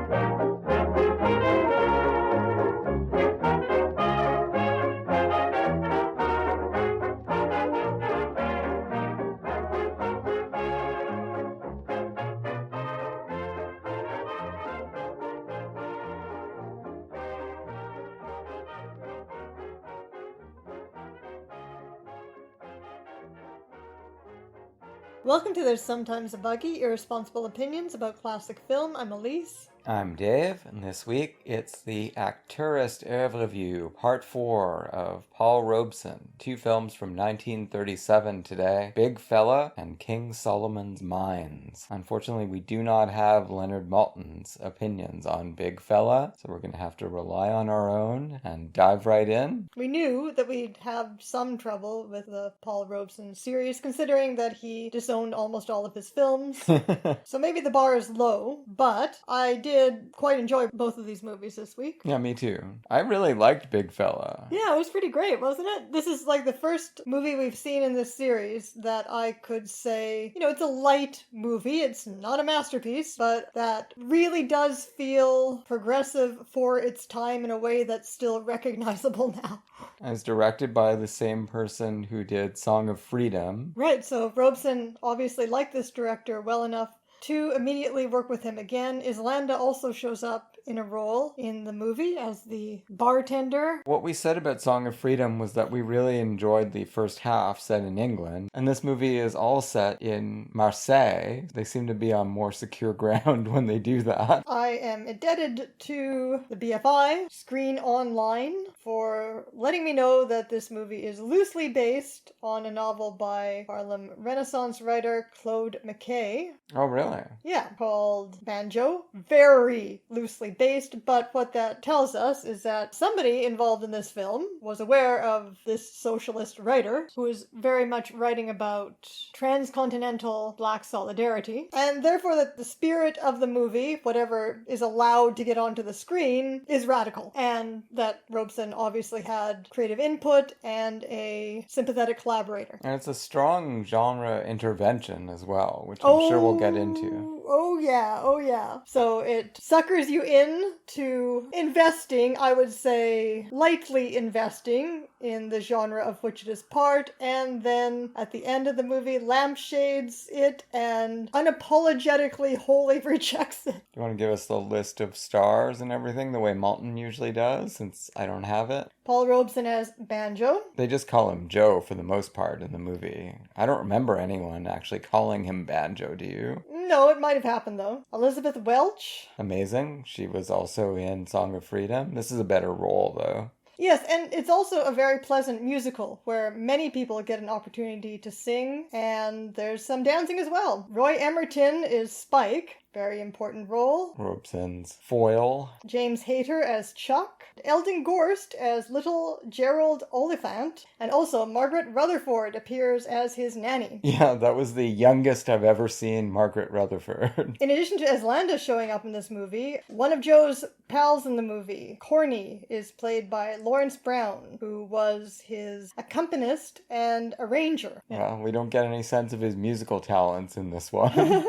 Welcome to There's Sometimes a Buggy, Irresponsible Opinions About Classic Film. I'm Elise. I'm Dave, and this week it's the Acteurist Oeuvre-view, Part 4 of Paul Robeson. 2 films from 1937 today, Big Fella and King Solomon's Mines. Unfortunately, we do not have Leonard Maltin's opinions on Big Fella, so we're going to have to rely on our own and dive right in. We knew that we'd have some trouble with the Paul Robeson series, considering that he disowned almost all of his films. So maybe the bar is low, but I did quite enjoy both of these movies this week. Yeah, me too. I really liked Big Fella. Yeah, it was pretty great, wasn't it? This is like the first movie we've seen in this series that I could say, it's a light movie. It's not a masterpiece, but that really does feel progressive for its time in a way that's still recognizable now. It's directed by the same person who did Song of Freedom. Right, so Robeson obviously liked this director well enough to immediately work with him again. Islanda also shows up in a role in the movie as the bartender. What we said about Song of Freedom was that we really enjoyed the first half set in England, and this movie is all set in Marseille. They seem to be on more secure ground when they do that. I am indebted to the BFI, Screen Online, for letting me know that this movie is loosely based on a novel by Harlem Renaissance writer Claude McKay. Oh, really? Yeah, called Banjo. Very loosely based, but what that tells us is that somebody involved in this film was aware of this socialist writer who is very much writing about transcontinental black solidarity, and therefore that the spirit of the movie, whatever is allowed to get onto the screen, is radical, and that Robeson obviously had creative input and a sympathetic collaborator. And it's a strong genre intervention as well, which I'm sure we'll get into. Oh yeah. So it suckers you in to investing, I would say lightly investing in the genre of which it is part, and then at the end of the movie lampshades it and unapologetically wholly rejects it. Do you want to give us the list of stars and everything the way Maltin usually does, since I don't have it? Paul Robeson as Banjo. They just call him Joe for the most part in the movie. I don't remember anyone actually calling him Banjo, do you? No, it might have happened though. Elizabeth Welch. Amazing. She was also in Song of Freedom. This is a better role though. Yes, and it's also a very pleasant musical where many people get an opportunity to sing, and there's some dancing as well. Roy Emerton is Spike, very important role. Robeson's foil. James Hayter as Chuck. Eldon Gorst as little Gerald Oliphant. And also Margaret Rutherford appears as his nanny. Yeah, that was the youngest I've ever seen Margaret Rutherford. In addition to Islanda showing up in this movie, one of Joe's pals in the movie, Corny, is played by Lawrence Brown, who was his accompanist and arranger. Well, we don't get any sense of his musical talents in this one.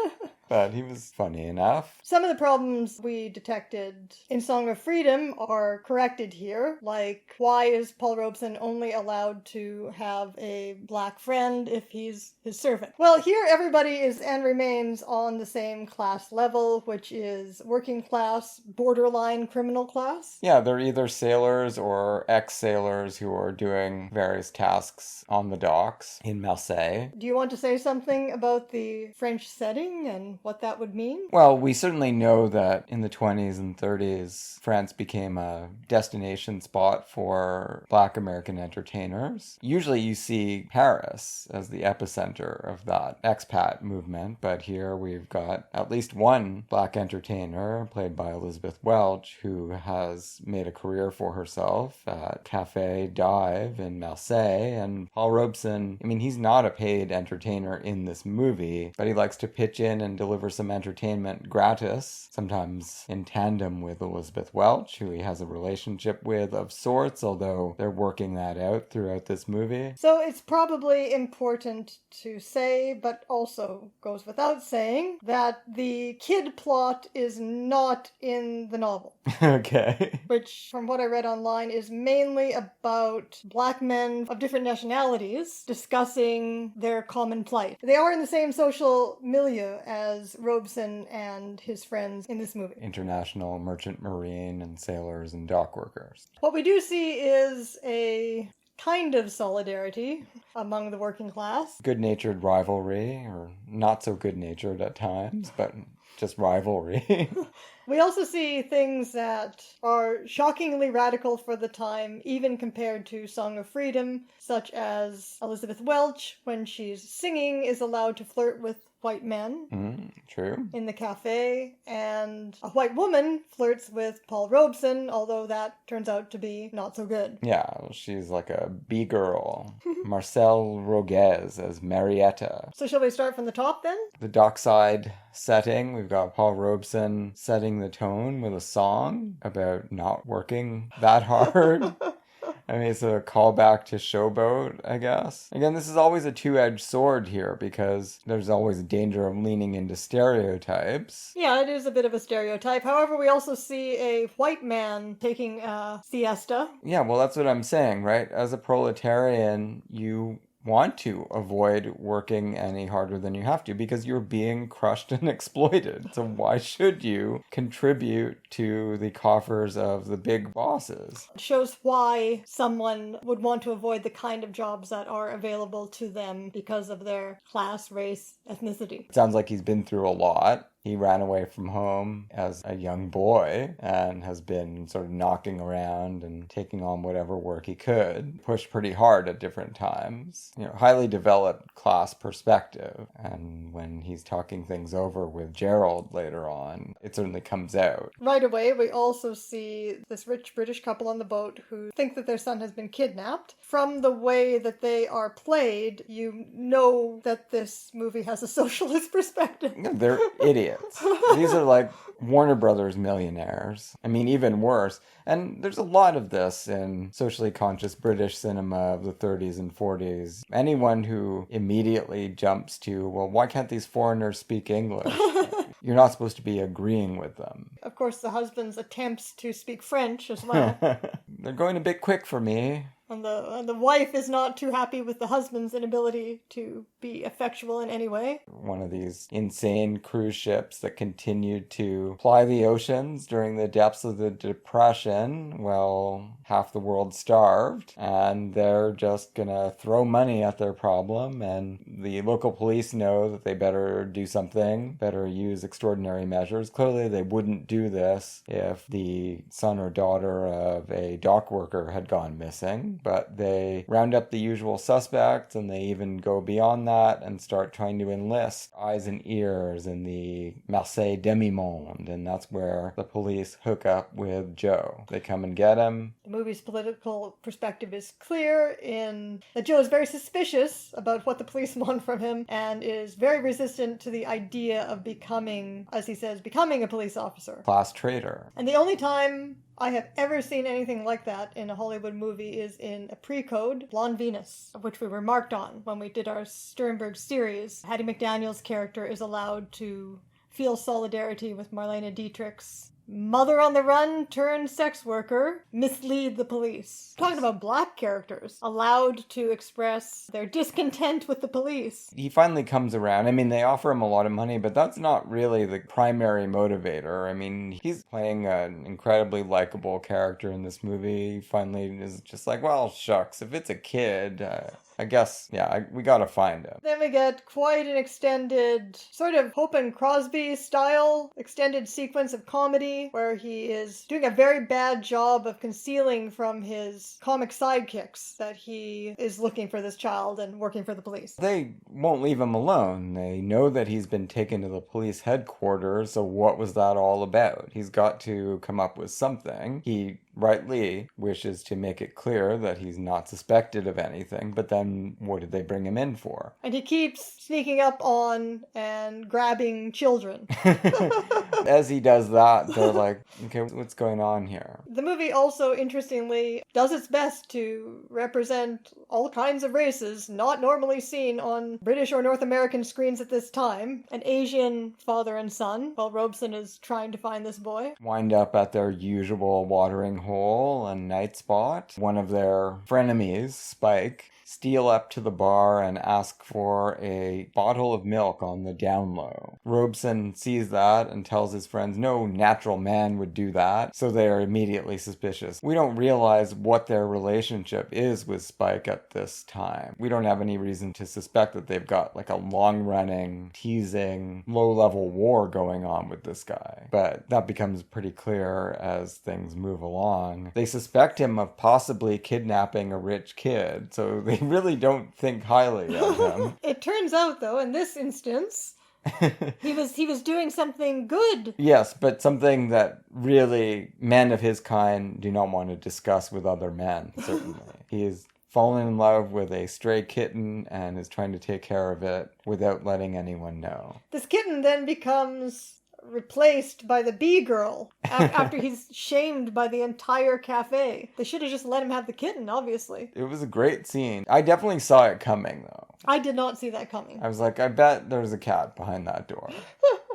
But he was funny enough. Some of the problems we detected in Song of Freedom are corrected here, like why is Paul Robeson only allowed to have a black friend if he's his servant? Well, here everybody is and remains on the same class level, which is working class, borderline criminal class. Yeah, they're either sailors or ex-sailors who are doing various tasks on the docks in Marseille. Do you want to say something about the French setting and what that would mean? Well, we certainly know that in the 20s and 30s, France became a destination spot for Black American entertainers. Usually you see Paris as the epicenter of that expat movement, but here we've got at least one Black entertainer, played by Elizabeth Welch, who has made a career for herself at Café Dive in Marseille. And Paul Robeson, he's not a paid entertainer in this movie, but he likes to pitch in and deliver some entertainment gratis, sometimes in tandem with Elizabeth Welch, who he has a relationship with of sorts, although they're working that out throughout this movie. So it's probably important to say, but also goes without saying, that the kid plot is not in the novel. Okay. Which, from what I read online, is mainly about black men of different nationalities discussing their common plight. They are in the same social milieu as Robeson and his friends in this movie. International merchant marine and sailors and dock workers. What we do see is a kind of solidarity among the working class. Good-natured rivalry, or not so good-natured at times, but just rivalry. We also see things that are shockingly radical for the time, even compared to Song of Freedom, such as Elizabeth Welch, when she's singing, is allowed to flirt with white men True. in the cafe, and a white woman flirts with Paul Robeson, although that turns out to be not so good. Yeah, she's like a B-girl. Marcel Roguez as Marietta. So shall we start from the top then? The dockside setting, we've got Paul Robeson setting the tone with a song about not working that hard. I mean, it's a callback to Showboat, I guess. Again, this is always a two-edged sword here because there's always a danger of leaning into stereotypes. Yeah, it is a bit of a stereotype. However, we also see a white man taking a siesta. Yeah, well, that's what I'm saying, right? As a proletarian, you want to avoid working any harder than you have to because you're being crushed and exploited. So why should you contribute to the coffers of the big bosses? It shows why someone would want to avoid the kind of jobs that are available to them because of their class, race, ethnicity. It sounds like he's been through a lot. He ran away from home as a young boy and has been sort of knocking around and taking on whatever work he could. Pushed pretty hard at different times. You know, highly developed class perspective. And when he's talking things over with Gerald later on, it certainly comes out. Right away, we also see this rich British couple on the boat who think that their son has been kidnapped. From the way that they are played, you know that this movie has a socialist perspective. They're idiots. These are like Warner Brothers millionaires. I mean, even worse. And there's a lot of this in socially conscious British cinema of the 30s and 40s. Anyone who immediately jumps to, well, why can't these foreigners speak English? You're not supposed to be agreeing with them. Of course, the husband's attempts to speak French as well. They're going a bit quick for me. And the wife is not too happy with the husband's inability to be effectual in any way. One of these insane cruise ships that continued to ply the oceans during the depths of the Depression. Well, half the world starved, and they're just gonna throw money at their problem, and the local police know that they better do something, better use extraordinary measures. Clearly they wouldn't do this if the son or daughter of a dock worker had gone missing. But they round up the usual suspects, and they even go beyond that and start trying to enlist eyes and ears in the Marseille demi-monde, and that's where the police hook up with Joe. They come and get him. The movie's political perspective is clear in that Joe is very suspicious about what the police want from him and is very resistant to the idea of becoming, as he says, becoming a police officer. Class traitor. And the only time I have ever seen anything like that in a Hollywood movie is in a pre-code, Blonde Venus, of which we remarked on when we did our Sternberg series. Hattie McDaniel's character is allowed to feel solidarity with Marlene Dietrich's mother on the run turned sex worker, mislead the police. Talking about black characters allowed to express their discontent with the police. He finally comes around. I mean, they offer him a lot of money, but that's not really the primary motivator. I mean, he's playing an incredibly likable character in this movie. He finally is just like, well, shucks, if it's a kid, I guess, yeah, we gotta find him. Then we get quite an extended, sort of Hope and Crosby style, extended sequence of comedy where he is doing a very bad job of concealing from his comic sidekicks that he is looking for this child and working for the police. They won't leave him alone. They know that he's been taken to the police headquarters, so what was that all about? He's got to come up with something. He rightly wishes to make it clear that he's not suspected of anything, but then what did they bring him in for? And he keeps sneaking up on and grabbing children. As he does that, they're like, okay, what's going on here? The movie also, interestingly, does its best to represent all kinds of races not normally seen on British or North American screens at this time. An Asian father and son, while Robeson is trying to find this boy. Wind up at their usual watering hole and night spot. One of their frenemies, Spike, steal up to the bar and ask for a bottle of milk on the down low. Robeson sees that and tells his friends no natural man would do that, so they are immediately suspicious. We don't realize what their relationship is with Spike at this time. We don't have any reason to suspect that they've got like a long-running, teasing, low-level war going on with this guy. But that becomes pretty clear as things move along. They suspect him of possibly kidnapping a rich kid, so they really don't think highly of him. It turns out, though, in this instance, he was doing something good. Yes, but something that really men of his kind do not want to discuss with other men, certainly. He is fallen in love with a stray kitten and is trying to take care of it without letting anyone know. This kitten then becomes replaced by the bee girl after he's shamed by the entire cafe. They should have just let him have the kitten, obviously. It was a great scene. I definitely saw it coming, though. I did not see that coming. I was like, I bet there's a cat behind that door.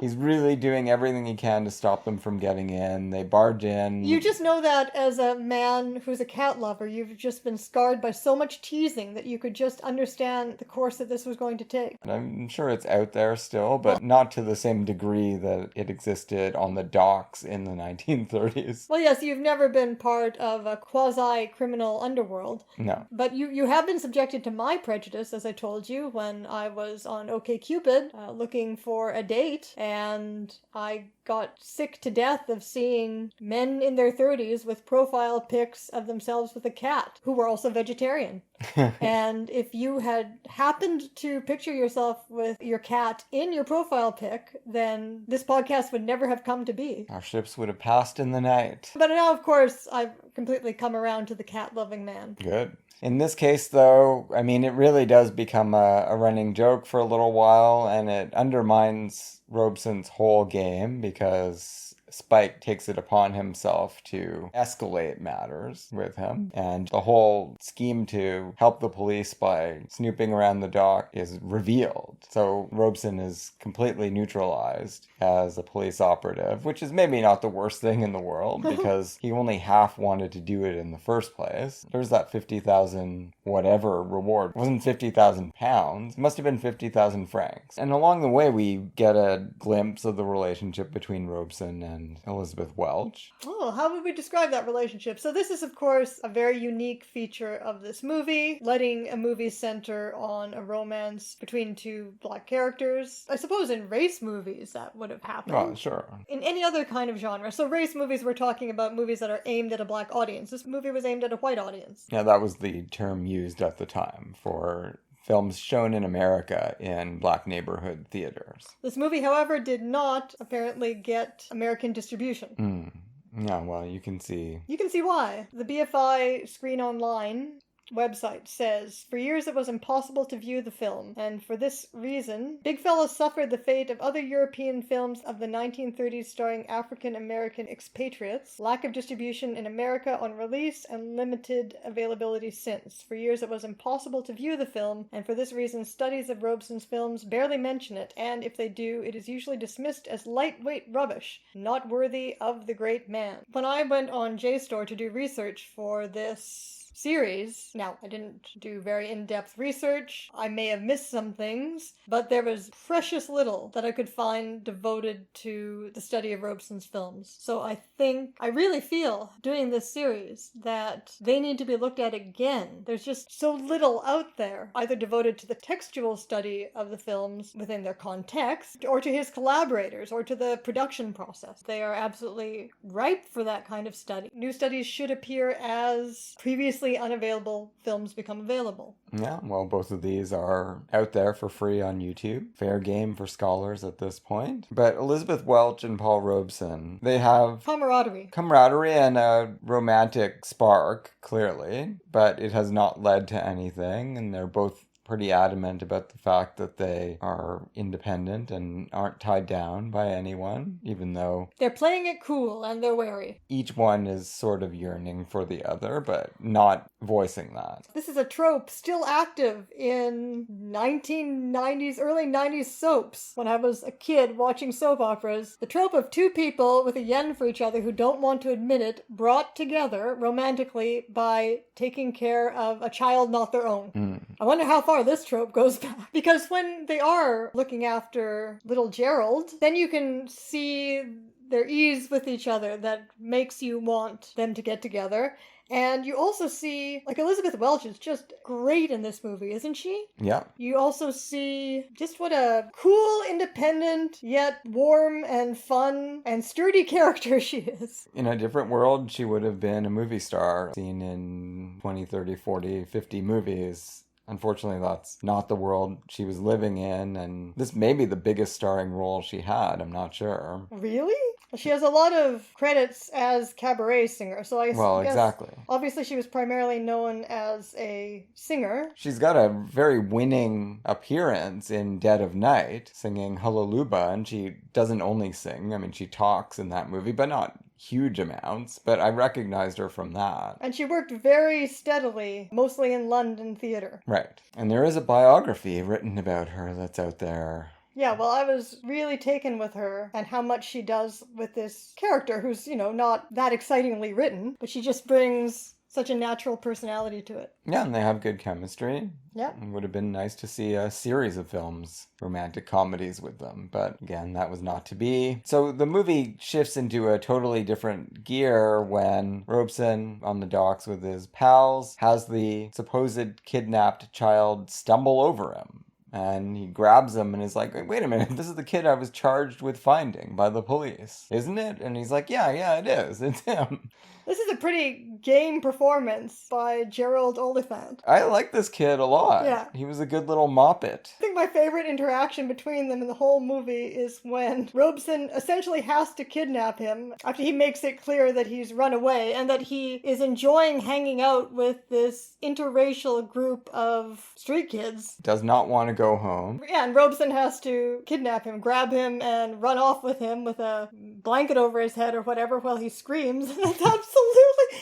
He's really doing everything he can to stop them from getting in. They barge in. You just know that as a man who's a cat lover, you've just been scarred by so much teasing that you could just understand the course that this was going to take. And I'm sure it's out there still, but not to the same degree that it existed on the docks in the 1930s. Well, yes, you've never been part of a quasi-criminal underworld. No. But you have been subjected to my prejudice, as I told you, when I was on OkCupid looking for a date, and I got sick to death of seeing men in their 30s with profile pics of themselves with a cat, who were also vegetarian. And if you had happened to picture yourself with your cat in your profile pic, then this podcast would never have come to be. Our ships would have passed in the night. But now, of course, I've completely come around to the cat-loving man. Good. In this case, though, I mean, it really does become a running joke for a little while, and it undermines Robeson's whole game because Spike takes it upon himself to escalate matters with him. And the whole scheme to help the police by snooping around the dock is revealed. So Robeson is completely neutralized as a police operative, which is maybe not the worst thing in the world because he only half wanted to do it in the first place. There's that 50,000 whatever reward. It wasn't 50,000 pounds. It must have been 50,000 francs. And along the way, we get a glimpse of the relationship between Robeson and Elizabeth Welch. Oh, how would we describe that relationship? So this is, of course, a very unique feature of this movie, letting a movie center on a romance between two black characters. I suppose in race movies that would have happened. Oh, sure. In any other kind of genre. So race movies, we're talking about movies that are aimed at a black audience. This movie was aimed at a white audience. Yeah, that was the term used at the time for films shown in America in black neighborhood theaters. This movie, however, did not apparently get American distribution. Yeah, well, you can see. You can see why. The BFI Screen Online website says, for years it was impossible to view the film, and for this reason, Big Fella suffered the fate of other European films of the 1930s starring African-American expatriates, lack of distribution in America on release, and limited availability since. For years it was impossible to view the film, and for this reason studies of Robeson's films barely mention it, and if they do, it is usually dismissed as lightweight rubbish, not worthy of the great man. When I went on JSTOR to do research for this series. Now, I didn't do very in-depth research. I may have missed some things, but there was precious little that I could find devoted to the study of Robeson's films. So I really feel, doing this series, that they need to be looked at again. There's just so little out there, either devoted to the textual study of the films within their context, or to his collaborators, or to the production process. They are absolutely ripe for that kind of study. New studies should appear as previously previously unavailable films become available. Yeah, well, both of these are out there for free on YouTube. Fair game for scholars at this point. But Elizabeth Welch and Paul Robeson, they have camaraderie and a romantic spark, clearly, but it has not led to anything, and they're both pretty adamant about the fact that they are independent and aren't tied down by anyone, even though they're playing it cool and they're wary. Each one is sort of yearning for the other, but not voicing that. This is a trope still active in 1990s, early 90s soaps. When I was a kid watching soap operas, the trope of two people with a yen for each other who don't want to admit it, brought together romantically by taking care of a child not their own. I wonder how far this trope goes back. Because when they are looking after little Gerald, then you can see their ease with each other that makes you want them to get together. And you also see, like, Elizabeth Welch is just great in this movie, isn't she? Yeah. You also see just what a cool, independent, yet warm and fun and sturdy character she is. In a different world, she would have been a movie star, seen in 20, 30, 40, 50 movies. Unfortunately, that's not the world she was living in, and this may be the biggest starring role she had, I'm not sure. Really? She has a lot of credits as cabaret singer, so I guess exactly. Obviously she was primarily known as a singer. She's got a very winning appearance in Dead of Night, singing Hallelujah, and she doesn't only sing, I mean, she talks in that movie, but not huge amounts, but I recognized her from that. And she worked very steadily, mostly in London theater. Right. And there is a biography written about her that's out there. Yeah, well, I was really taken with her and how much she does with this character who's, not that excitingly written, but she just brings such a natural personality to it. Yeah, and they have good chemistry. Yeah. It would have been nice to see a series of films, romantic comedies with them, but again, that was not to be. So the movie shifts into a totally different gear when Robeson, on the docks with his pals, has the supposed kidnapped child stumble over him. And he grabs him and is like, wait a minute, this is the kid I was charged with finding by the police, isn't it? And he's like, yeah, it is. It's him. This is a pretty game performance by Gerald Oliphant. I like this kid a lot. Yeah. He was a good little moppet. I think my favorite interaction between them in the whole movie is when Robeson essentially has to kidnap him after he makes it clear that he's run away and that he is enjoying hanging out with this interracial group of street kids. Does not want to go home. Yeah, and Robeson has to kidnap him, grab him, and run off with him with a blanket over his head or whatever while he screams. That's absolutely...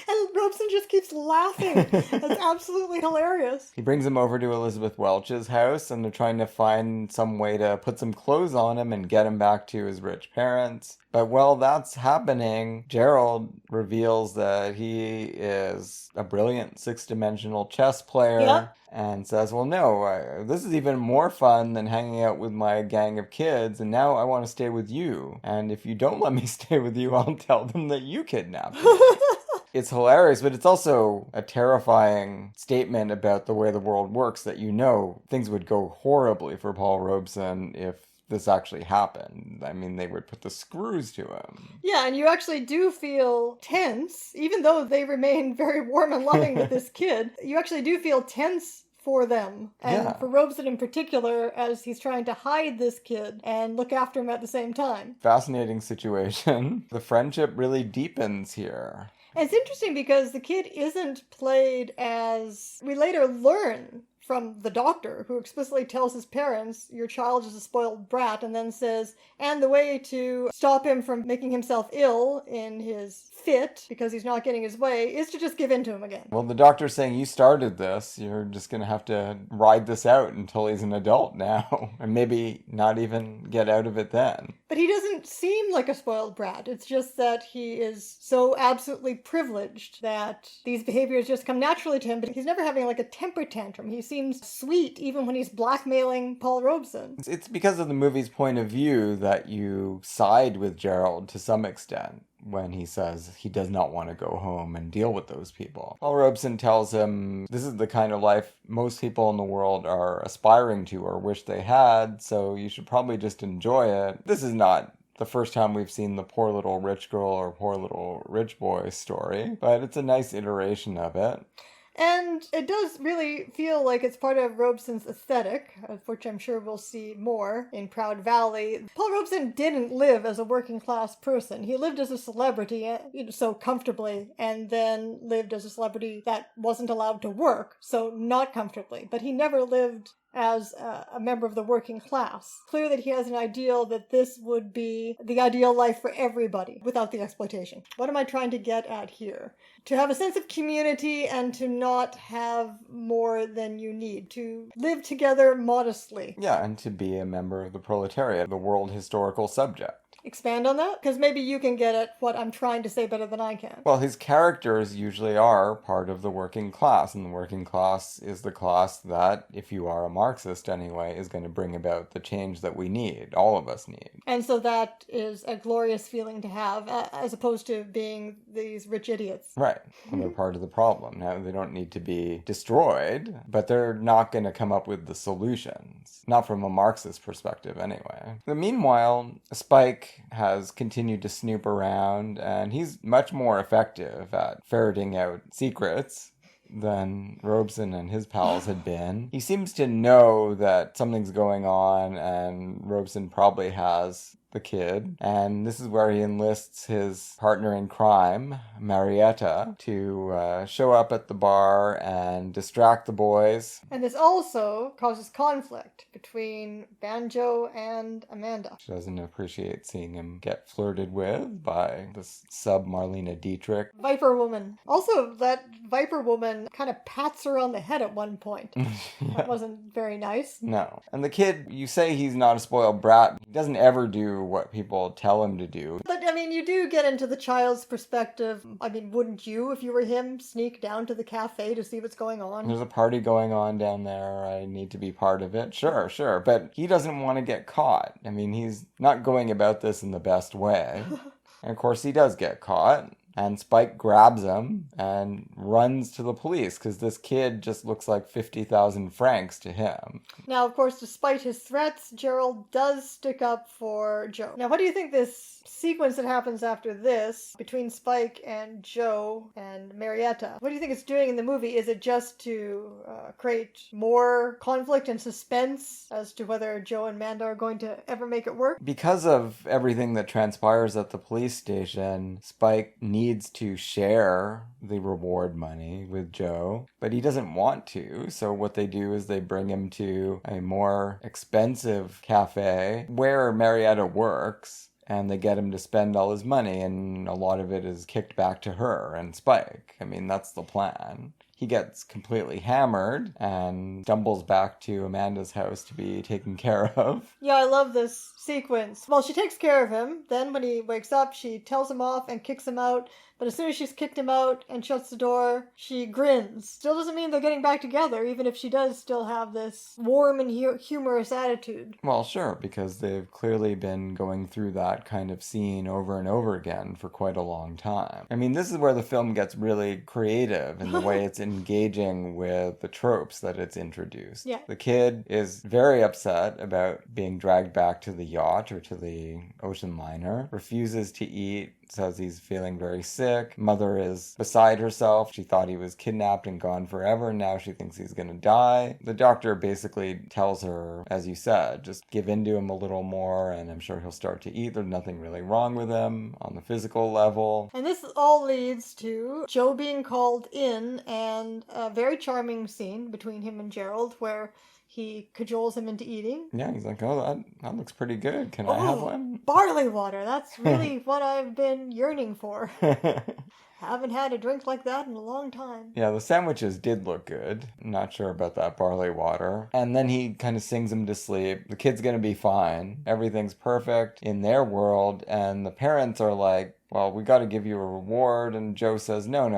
And Robeson just keeps laughing. That's absolutely hilarious. He brings him over to Elizabeth Welch's house, and they're trying to find some way to put some clothes on him and get him back to his rich parents. But while that's happening, Gerald reveals that he is a brilliant six-dimensional chess player. Yeah. And says, well, no, this is even more fun than hanging out with my gang of kids, and now I want to stay with you. And if you don't let me stay with you, I'll tell them that you kidnapped me. It's hilarious, but it's also a terrifying statement about the way the world works, that things would go horribly for Paul Robeson if this actually happened. I mean, they would put the screws to him. Yeah, and you actually do feel tense, even though they remain very warm and loving with this kid. You actually do feel tense for them, and for Robeson in particular, as he's trying to hide this kid and look after him at the same time. Fascinating situation. The friendship really deepens here. And it's interesting because the kid isn't played as... We later learn from the doctor, who explicitly tells his parents, your child is a spoiled brat, and then says, and the way to stop him from making himself ill in his fit, because he's not getting his way, is to just give in to him again. Well, the doctor's saying, you started this, you're just going to have to ride this out until he's an adult now, and maybe not even get out of it then. But he doesn't seem like a spoiled brat. It's just that he is so absolutely privileged that these behaviors just come naturally to him, but he's never having like a temper tantrum. He seems sweet even when he's blackmailing Paul Robeson. It's because of the movie's point of view that you side with Gerald to some extent when he says he does not want to go home and deal with those people. Paul Robeson tells him this is the kind of life most people in the world are aspiring to or wish they had, so you should probably just enjoy it. This is not the first time we've seen the poor little rich girl or poor little rich boy story, but it's a nice iteration of it. And it does really feel like it's part of Robeson's aesthetic, of which I'm sure we'll see more in Proud Valley. Paul Robeson didn't live as a working class person. He lived as a celebrity, so comfortably, and then lived as a celebrity that wasn't allowed to work, so not comfortably. But he never lived as a member of the working class. Clear that he has an ideal that this would be the ideal life for everybody without the exploitation. What am I trying to get at here? To have a sense of community and to not have more than you need. To live together modestly. Yeah, and to be a member of the proletariat, the world historical subject. Expand on that? Because maybe you can get at what I'm trying to say better than I can. Well, his characters usually are part of the working class, and the working class is the class that, if you are a Marxist anyway, is going to bring about the change that we need, all of us need. And so that is a glorious feeling to have, as opposed to being these rich idiots. Right. Well, they're part of the problem. Now, they don't need to be destroyed, but they're not going to come up with the solutions. Not from a Marxist perspective, anyway. But meanwhile, Spike has continued to snoop around, and he's much more effective at ferreting out secrets than Robeson and his pals had been. He seems to know that something's going on, and Robeson probably has the kid, and this is where he enlists his partner in crime, Marietta, to show up at the bar and distract the boys. And this also causes conflict between Banjo and Amanda. She doesn't appreciate seeing him get flirted with by this sub-Marlena Dietrich. Viper woman. Also, that Viper woman kind of pats her on the head at one point. Yeah. That wasn't very nice. No. And the kid, you say he's not a spoiled brat. He doesn't ever do what people tell him to do. But, I mean, you do get into the child's perspective. I mean, wouldn't you, if you were him, sneak down to the cafe to see what's going on? There's a party going on down there. I need to be part of it. Sure. But he doesn't want to get caught. I mean, he's not going about this in the best way. And, of course, he does get caught. And Spike grabs him and runs to the police because this kid just looks like 50,000 francs to him. Now, of course, despite his threats, Gerald does stick up for Joe. Now, what do you think this sequence that happens after this between Spike and Joe and Marietta, what do you think it's doing in the movie? Is it just to create more conflict and suspense as to whether Joe and Amanda are going to ever make it work? Because of everything that transpires at the police station, Spike needs to share the reward money with Joe, but he doesn't want to. So what they do is they bring him to a more expensive cafe where Marietta works, and they get him to spend all his money, and a lot of it is kicked back to her and Spike. I mean, that's the plan. He gets completely hammered and stumbles back to Amanda's house to be taken care of. Yeah, I love this sequence. Well, she takes care of him. Then when he wakes up, she tells him off and kicks him out. But as soon as she's kicked him out and shuts the door, she grins. Still doesn't mean they're getting back together, even if she does still have this warm and humorous attitude. Well, sure, because they've clearly been going through that kind of scene over and over again for quite a long time. I mean, this is where the film gets really creative in the way it's engaging with the tropes that it's introduced. Yeah. The kid is very upset about being dragged back to the yacht or to the ocean liner, refuses to eat, says he's feeling very sick. Mother is beside herself. She thought he was kidnapped and gone forever, and now she thinks he's gonna die. The doctor basically tells her, as you said, just give in to him a little more and I'm sure he'll start to eat. There's nothing really wrong with him on the physical level. And this all leads to Joe being called in, and a very charming scene between him and Gerald where he cajoles him into eating. Yeah, he's like, oh, that looks pretty good. Can I have one? Barley water. That's really what I've been yearning for. Haven't had a drink like that in a long time. Yeah, the sandwiches did look good. Not sure about that barley water. And then he kind of sings him to sleep. The kid's gonna be fine. Everything's perfect in their world. And the parents are like, well, we got to give you a reward. And Joe says, no.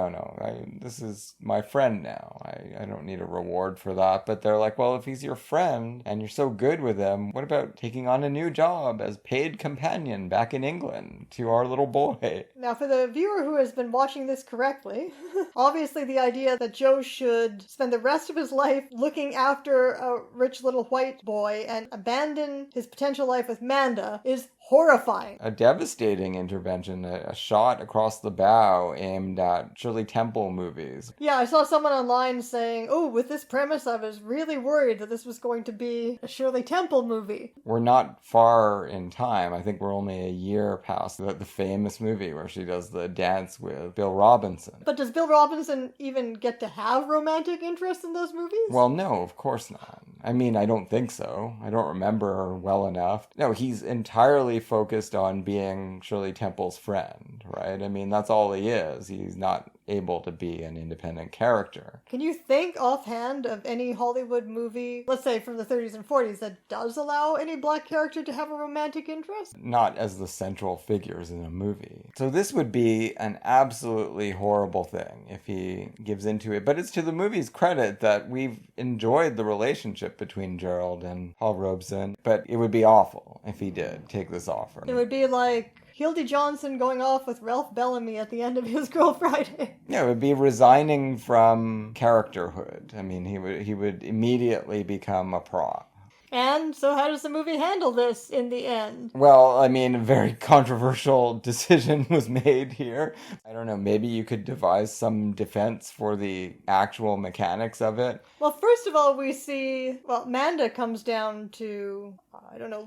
This is my friend now. I don't need a reward for that. But they're like, well, if he's your friend and you're so good with him, what about taking on a new job as paid companion back in England to our little boy? Now, for the viewer who has been watching this correctly, obviously the idea that Joe should spend the rest of his life looking after a rich little white boy and abandon his potential life with Manda is horrifying. A devastating intervention, a shot across the bow aimed at Shirley Temple movies. Yeah, I saw someone online saying, oh, with this premise, I was really worried that this was going to be a Shirley Temple movie. We're not far in time. I think we're only a year past the famous movie where she does the dance with Bill Robinson. But does Bill Robinson even get to have romantic interest in those movies? Well, no, of course not. I mean, I don't think so. I don't remember well enough. No, he's entirely focused on being Shirley Temple's friend, right? I mean, that's all he is. He's not able to be an independent character. Can you think offhand of any Hollywood movie, let's say from the 30s and 40s, that does allow any black character to have a romantic interest? Not as the central figures in a movie. So this would be an absolutely horrible thing if he gives into it. But it's to the movie's credit that we've enjoyed the relationship between Gerald and Paul Robeson. But it would be awful if he did take this offer. It would be like Hildy Johnson going off with Ralph Bellamy at the end of his Girl Friday. Yeah, it would be resigning from characterhood. I mean, he would immediately become a prop. And so how does the movie handle this in the end? Well, I mean, a very controversial decision was made here. I don't know, maybe you could devise some defense for the actual mechanics of it. Well, first of all, we see, Manda comes down to,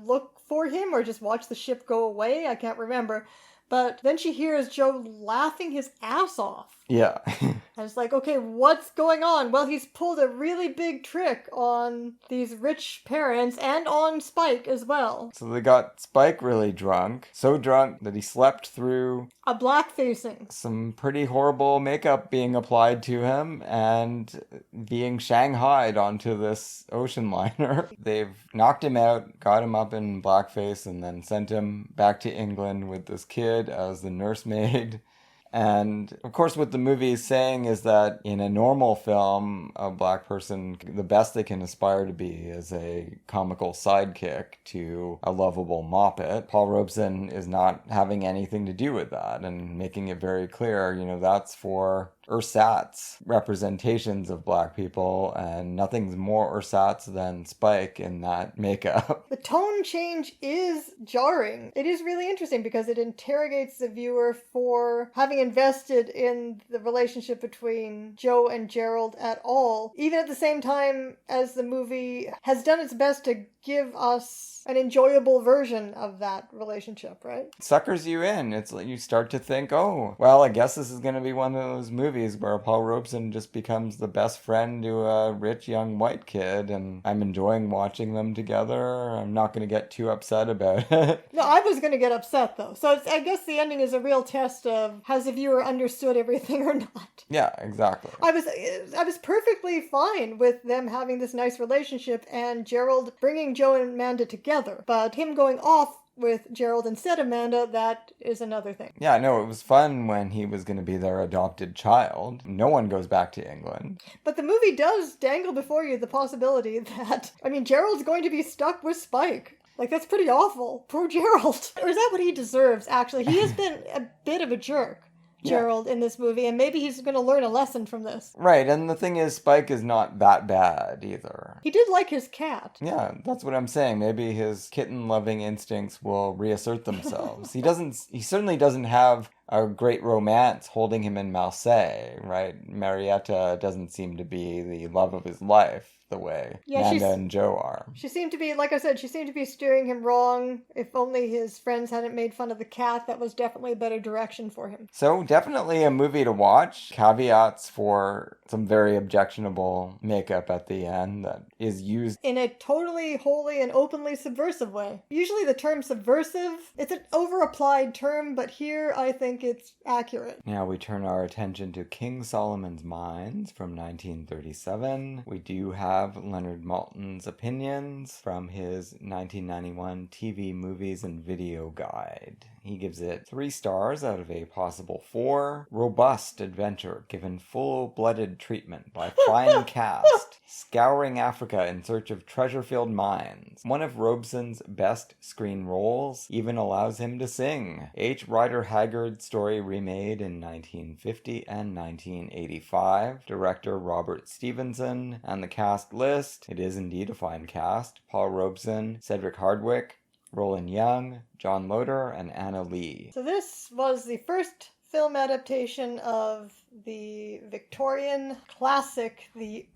look for him or just watch the ship go away. I can't remember. But then she hears Joe laughing his ass off. Yeah. And it's like, okay, what's going on? Well, he's pulled a really big trick on these rich parents and on Spike as well. So they got Spike really drunk. So drunk that he slept through a blackfacing. Some pretty horrible makeup being applied to him and being shanghaied onto this ocean liner. They've knocked him out, got him up in blackface, and then sent him back to England with this kid as the nursemaid. And, of course, what the movie is saying is that in a normal film, a black person, the best they can aspire to be is a comical sidekick to a lovable moppet. Paul Robeson is not having anything to do with that and making it very clear, that's for ersatz representations of black people, and nothing's more ersatz than Spike in that makeup. The tone change is jarring. It is really interesting because it interrogates the viewer for having invested in the relationship between Joe and Gerald at all, even at the same time as the movie has done its best to give us an enjoyable version of that relationship, right? Suckers you in. It's like you start to think, oh, well, I guess this is going to be one of those movies where Paul Robeson just becomes the best friend to a rich young white kid, and I'm enjoying watching them together. I'm not going to get too upset about it. No, I was going to get upset, though. So I guess the ending is a real test of has the viewer understood everything or not. Yeah, exactly. I was perfectly fine with them having this nice relationship and Gerald bringing Joe and Amanda together, but him going off with Gerald instead of Amanda, that is another thing. Yeah, no, it was fun when he was going to be their adopted child. No one goes back to England. But the movie does dangle before you the possibility that, Gerald's going to be stuck with Spike. Like, that's pretty awful. Poor Gerald. Or is that what he deserves, actually? He has been a bit of a jerk. Gerald in this movie, and maybe he's going to learn a lesson from this. Right, and the thing is, Spike is not that bad either. He did like his cat. Yeah, that's what I'm saying. Maybe his kitten-loving instincts will reassert themselves. He certainly doesn't have a great romance holding him in Marseille, right? Marietta doesn't seem to be the love of his life the way Amanda and Joe are. She seemed to be, like I said, steering him wrong. If only his friends hadn't made fun of the cat, that was definitely a better direction for him. So definitely a movie to watch. Caveats for some very objectionable makeup at the end that is used in a totally, wholly, and openly subversive way. Usually the term subversive, it's an over-applied term, but here I think it's accurate. Now we turn our attention to King Solomon's Mines from 1937. We do have Leonard Maltin's opinions from his 1991 TV Movies and Video Guide. He gives it 3 stars out of a possible 4. Robust adventure given full-blooded treatment by fine cast, scouring Africa in search of treasure-filled mines. One of Robeson's best screen roles, even allows him to sing. H. Rider Haggard story remade in 1950 and 1985. Director Robert Stevenson. And the cast list, it is indeed a fine cast. Paul Robeson, Cedric Hardwicke, Roland Young, John Loder, and Anna Lee. So this was the first film adaptation of the Victorian classic, the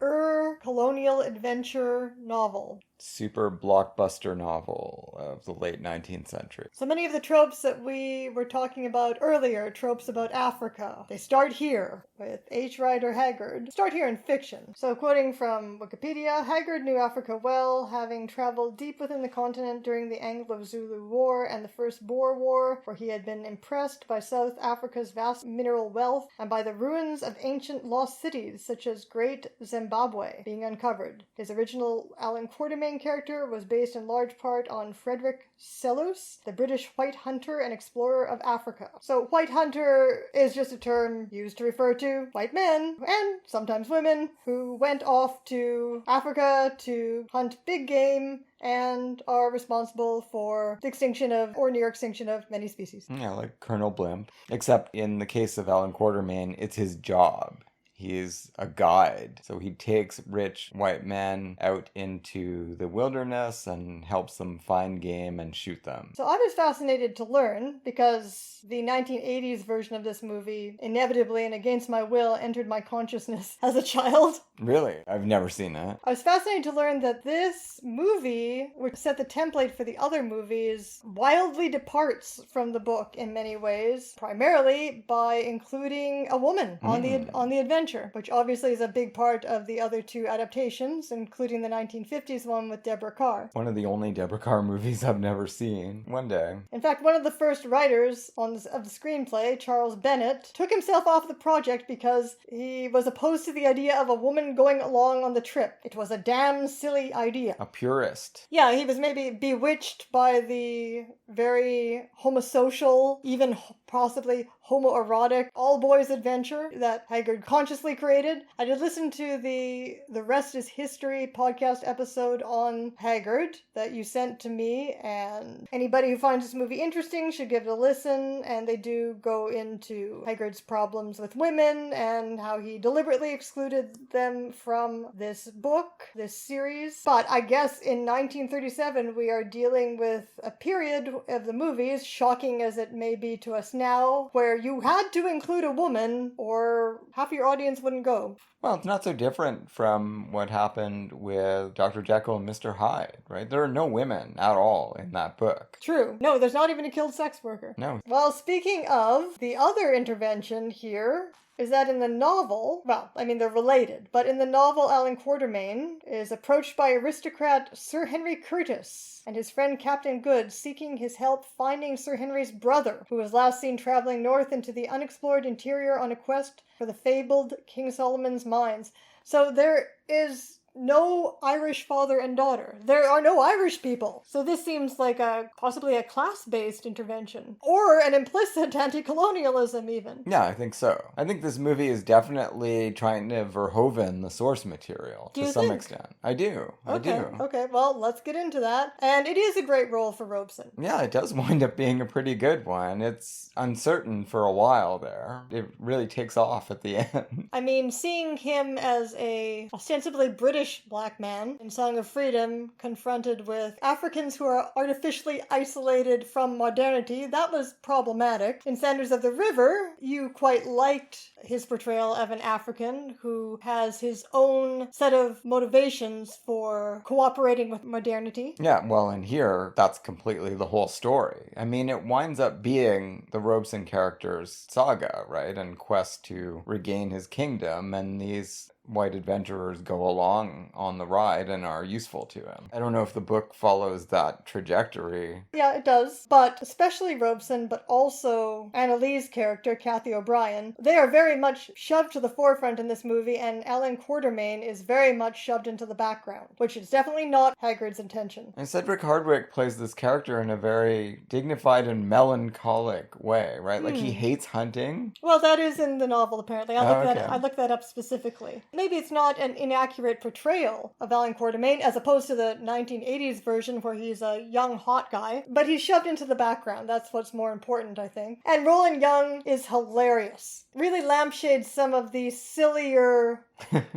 colonial adventure novel. Super blockbuster novel of the late 19th century. So many of the tropes that we were talking about earlier, tropes about Africa, they start here with H. Rider Haggard. Start here in fiction. So quoting from Wikipedia, Haggard knew Africa well, having traveled deep within the continent during the Anglo-Zulu War and the First Boer War, where he had been impressed by South Africa's vast mineral wealth and by the ruins of ancient lost cities such as Great Zimbabwe being uncovered. His original Alan Quatermain character was based in large part on Frederick Selous, the British white hunter and explorer of Africa. So white hunter is just a term used to refer to white men, and sometimes women, who went off to Africa to hunt big game and are responsible for the extinction of, or near extinction of, many species. Yeah, like Colonel Blimp. Except in the case of Alan Quatermain, it's his job. He's a guide. So he takes rich white men out into the wilderness and helps them find game and shoot them. So I was fascinated to learn, because the 1980s version of this movie inevitably and against my will entered my consciousness as a child. Really? I've never seen that. I was fascinated to learn that this movie, which set the template for the other movies, wildly departs from the book in many ways, primarily by including a woman on the adventure, which obviously is a big part of the other two adaptations, including the 1950s one with Deborah Kerr. One of the only Deborah Kerr movies I've never seen. One day. In fact, one of the first writers of the screenplay, Charles Bennett, took himself off the project because he was opposed to the idea of a woman going along on the trip. It was a damn silly idea. A purist. Yeah, he was maybe bewitched by the very homosocial, even possibly homoerotic all-boys adventure that Haggard consciously created. I did listen to the Rest is History podcast episode on Haggard that you sent to me, and anybody who finds this movie interesting should give it a listen, and they do go into Haggard's problems with women and how he deliberately excluded them from this book, this series. But I guess in 1937 we are dealing with a period of the movies, shocking as it may be to us now, where you had to include a woman or half your audience wouldn't go. Well, it's not so different from what happened with Dr. Jekyll and Mr. Hyde, right? There are no women at all in that book. True. No, there's not even a killed sex worker. No. Well, speaking of, the other intervention here is that in the novel, well, I mean, they're related, but in the novel, Alan Quatermain is approached by aristocrat Sir Henry Curtis and his friend Captain Good, seeking his help finding Sir Henry's brother, who was last seen traveling north into the unexplored interior on a quest for the fabled King Solomon's mines. So there is no Irish father and daughter. There are no Irish people. So this seems like possibly a class-based intervention. Or an implicit anti-colonialism, even. Yeah, I think so. I think this movie is definitely trying to Verhoeven the source material to some extent. I do. Okay, well, let's get into that. And it is a great role for Robeson. Yeah, it does wind up being a pretty good one. It's uncertain for a while there. It really takes off at the end. I mean, seeing him as a ostensibly British black man in Song of Freedom confronted with Africans who are artificially isolated from modernity, that was problematic. In Sanders of the River, you quite liked his portrayal of an African who has his own set of motivations for cooperating with modernity. Yeah, well, and here, that's completely the whole story. I mean, it winds up being the Robeson character's saga, right? And quest to regain his kingdom, and these white adventurers go along on the ride and are useful to him. I don't know if the book follows that trajectory. Yeah, it does. But especially Robeson, but also Anna Lee's character, Kathy O'Brien, they are very much shoved to the forefront in this movie, and Alan Quatermain is very much shoved into the background, which is definitely not Haggard's intention. And Cedric Hardwicke plays this character in a very dignified and melancholic way, right? Like, he hates hunting. Well, that is in the novel, apparently. I looked that up specifically. Maybe it's not an inaccurate portrayal of Alan Quatermain as opposed to the 1980s version where he's a young, hot guy, but he's shoved into the background. That's what's more important, I think. And Roland Young is hilarious. Really lampshades some of the sillier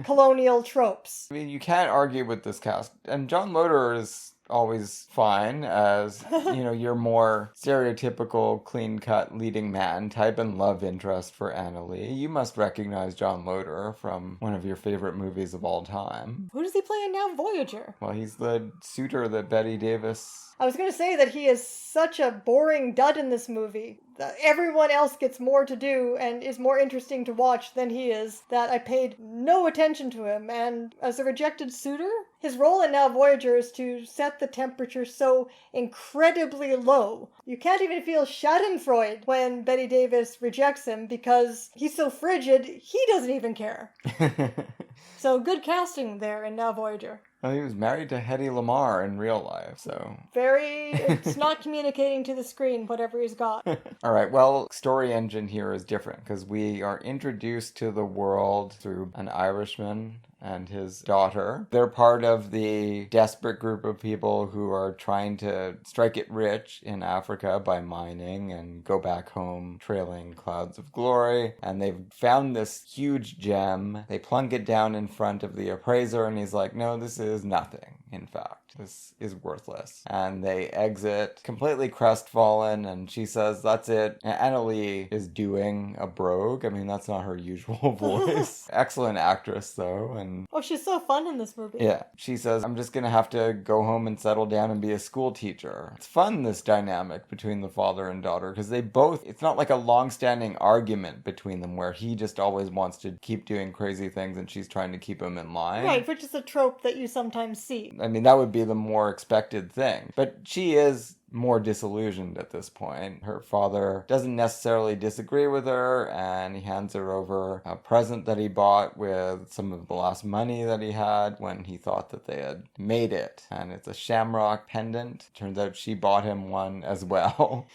colonial tropes. I mean, you can't argue with this cast. And John Loder is always fine as, your more stereotypical, clean-cut leading man type and love interest for Annalee. You must recognize John Loder from one of your favorite movies of all time. Who does he play in now? Voyager. Well, he's the suitor that Bette Davis... I was going to say that he is such a boring dud in this movie. That everyone else gets more to do and is more interesting to watch than he is, that I paid no attention to him. And as a rejected suitor, his role in Now Voyager is to set the temperature so incredibly low. You can't even feel schadenfreude when Bette Davis rejects him because he's so frigid, he doesn't even care. So good casting there in Now Voyager. Well, he was married to Hedy Lamarr in real life, so... It's not communicating to the screen, whatever he's got. All right, well, story engine here is different, because we are introduced to the world through an Irishman and his daughter. They're part of the desperate group of people who are trying to strike it rich in Africa by mining and go back home trailing clouds of glory. And they've found this huge gem. They plunk it down in front of the appraiser, and he's like, no, this is nothing, in fact. This is worthless. And they exit completely crestfallen, and she says, that's it. And Annalee is doing a brogue. I mean, that's not her usual voice. Excellent actress, though. And oh, she's so fun in this movie. yeah. She says, I'm just going to have to go home and settle down and be a school teacher. It's fun, this dynamic between the father and daughter, because they both, it's not like a long-standing argument between them where he just always wants to keep doing crazy things and she's trying to keep him in line. Right, which is a trope that you sometimes see. I mean, that would be the more expected thing. But she is more disillusioned at this point. Her father doesn't necessarily disagree with her, and he hands her over a present that he bought with some of the last money that he had when he thought that they had made it. And it's a shamrock pendant. Turns out she bought him one as well.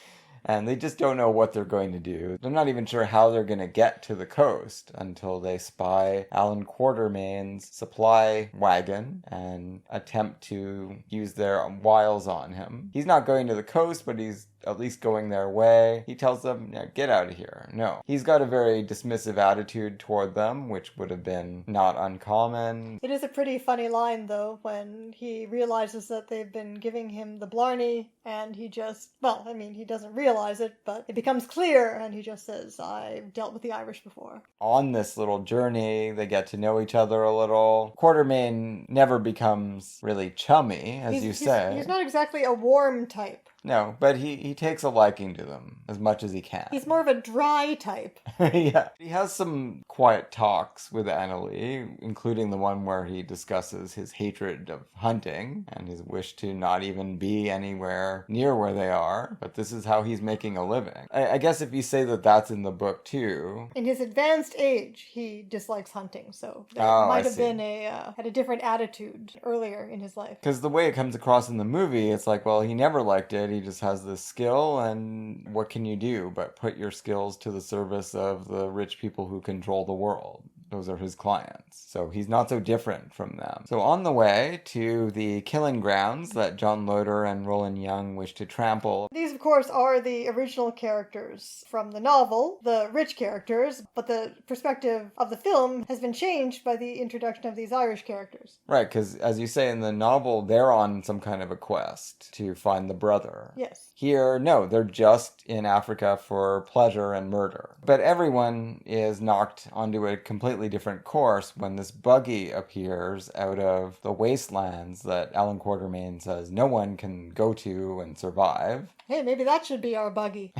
And they just don't know what they're going to do. They're not even sure how they're going to get to the coast until they spy Alan Quatermain's supply wagon and attempt to use their wiles on him. He's not going to the coast, but he's at least going their way. He tells them, yeah, get out of here. No. He's got a very dismissive attitude toward them, which would have been not uncommon. It is a pretty funny line, though, when he realizes that they've been giving him the blarney, and he just, well, I mean, he doesn't realize it, but it becomes clear, and he just says, I've dealt with the Irish before. On this little journey, they get to know each other a little. Quatermain never becomes really chummy, as you say. He's not exactly a warm type. No, but he takes a liking to them as much as he can. He's more of a dry type. Yeah. He has some quiet talks with Annalee, including the one where he discusses his hatred of hunting and his wish to not even be anywhere near where they are. But this is how he's making a living. I guess if you say that that's in the book too. In his advanced age, he dislikes hunting, so there might have been had a different attitude earlier in his life. Because the way it comes across in the movie, it's like, well, he never liked it. He just has this skill, and what can you do but put your skills to the service of the rich people who control the world? Those are his clients. So he's not so different from them. So on the way to the killing grounds that John Loder and Roland Young wish to trample. These, of course, are the original characters from the novel, the rich characters, but the perspective of the film has been changed by the introduction of these Irish characters. Right, because as you say in the novel, they're on some kind of a quest to find the brother. Yes. Here, no, they're just in Africa for pleasure and murder. But everyone is knocked onto a completely different course when this buggy appears out of the wastelands that Alan Quatermain says no one can go to and survive. Hey, maybe that should be our buggy.